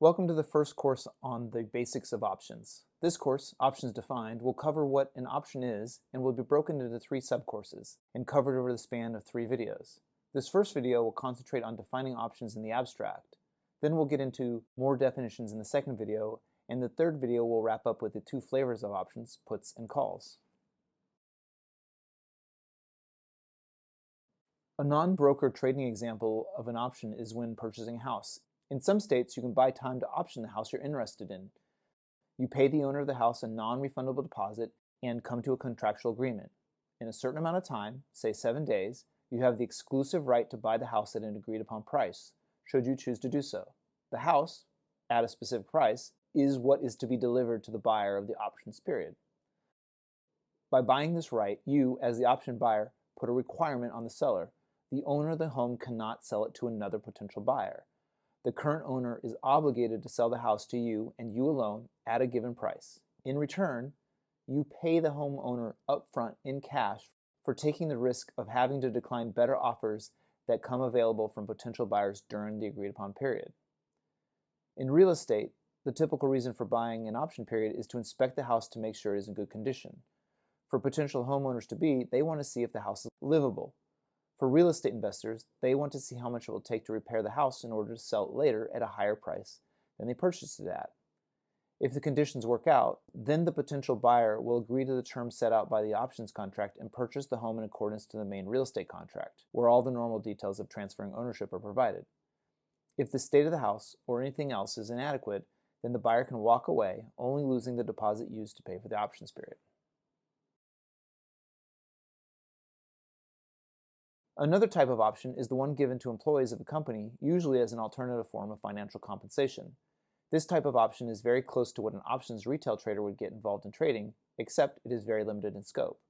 Welcome to the first course on the basics of options. This course, Options Defined, will cover what an option is and will be broken into 3 subcourses and covered over the span of 3 videos. This first video will concentrate on defining options in the abstract. Then we'll get into more definitions in the second video, and the third video will wrap up with the 2 flavors of options, puts and calls. A non-broker trading example of an option is when purchasing a house. In some states, you can buy time to option the house you're interested in. You pay the owner of the house a non-refundable deposit and come to a contractual agreement. In a certain amount of time, say 7 days, you have the exclusive right to buy the house at an agreed upon price, should you choose to do so. The house, at a specific price, is what is to be delivered to the buyer of the options period. By buying this right, you, as the option buyer, put a requirement on the seller. The owner of the home cannot sell it to another potential buyer. The current owner is obligated to sell the house to you and you alone at a given price. In return, you pay the homeowner upfront in cash for taking the risk of having to decline better offers that come available from potential buyers during the agreed upon period. In real estate, the typical reason for buying an option period is to inspect the house to make sure it is in good condition. For potential homeowners-to-be, they want to see if the house is livable. For real estate investors, they want to see how much it will take to repair the house in order to sell it later at a higher price than they purchased it at. If the conditions work out, then the potential buyer will agree to the terms set out by the options contract and purchase the home in accordance to the main real estate contract, where all the normal details of transferring ownership are provided. If the state of the house or anything else is inadequate, then the buyer can walk away, only losing the deposit used to pay for the options period. Another type of option is the one given to employees of a company, usually as an alternative form of financial compensation. This type of option is very close to what an options retail trader would get involved in trading, except it is very limited in scope.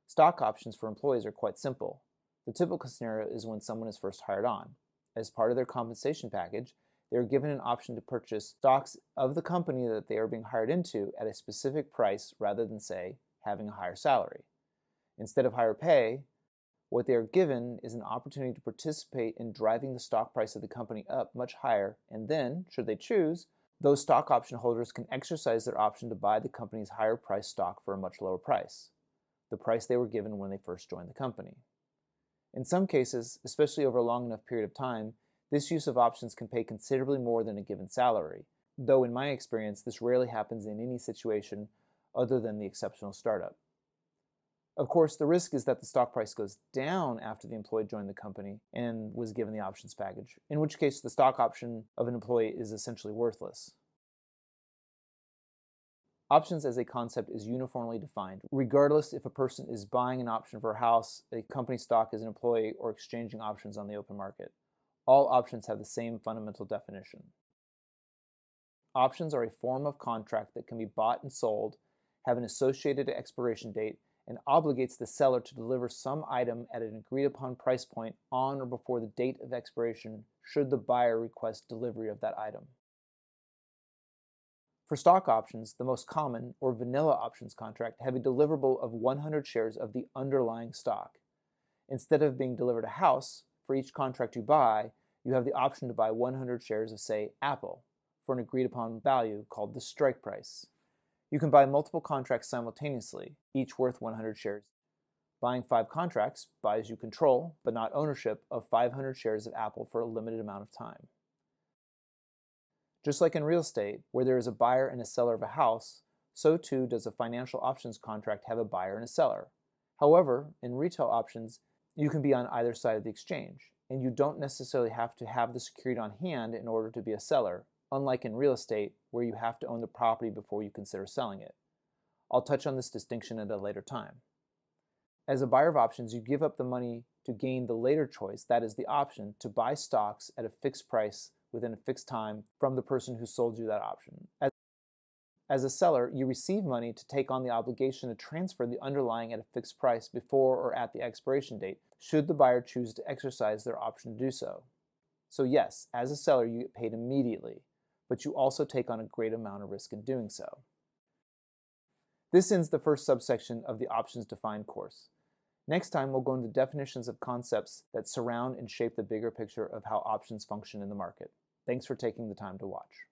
Stock options for employees are quite simple. The typical scenario is when someone is first hired on. As part of their compensation package, they are given an option to purchase stocks of the company that they are being hired into at a specific price rather than, say, having a higher salary. Instead of higher pay, what they are given is an opportunity to participate in driving the stock price of the company up much higher, and then, should they choose, those stock option holders can exercise their option to buy the company's higher priced stock for a much lower price, the price they were given when they first joined the company. In some cases, especially over a long enough period of time, this use of options can pay considerably more than a given salary, though in my experience this rarely happens in any situation other than the exceptional startup. Of course, the risk is that the stock price goes down after the employee joined the company and was given the options package, in which case the stock option of an employee is essentially worthless. Options as a concept is uniformly defined, regardless if a person is buying an option for a house, a company stock as an employee, or exchanging options on the open market. All options have the same fundamental definition. Options are a form of contract that can be bought and sold, have an associated expiration date, and obligates the seller to deliver some item at an agreed upon price point on or before the date of expiration should the buyer request delivery of that item. For stock options, the most common, or vanilla options contract, have a deliverable of 100 shares of the underlying stock. Instead of being delivered a house, for each contract you buy, you have the option to buy 100 shares of, say, Apple, for an agreed upon value called the strike price. You can buy multiple contracts simultaneously, each worth 100 shares. Buying 5 contracts buys you control, but not ownership, of 500 shares of Apple for a limited amount of time. Just like in real estate, where there is a buyer and a seller of a house, so too does a financial options contract have a buyer and a seller. However, in retail options, you can be on either side of the exchange, and you don't necessarily have to have the security on hand in order to be a seller, unlike in real estate, where you have to own the property before you consider selling it. I'll touch on this distinction at a later time. As a buyer of options, you give up the money to gain the later choice, that is the option, to buy stocks at a fixed price within a fixed time from the person who sold you that option. As a seller, you receive money to take on the obligation to transfer the underlying at a fixed price before or at the expiration date, should the buyer choose to exercise their option to do so. So yes, as a seller, you get paid immediately, but you also take on a great amount of risk in doing so. This ends the first subsection of the Options Defined course. Next time, we'll go into definitions of concepts that surround and shape the bigger picture of how options function in the market. Thanks for taking the time to watch.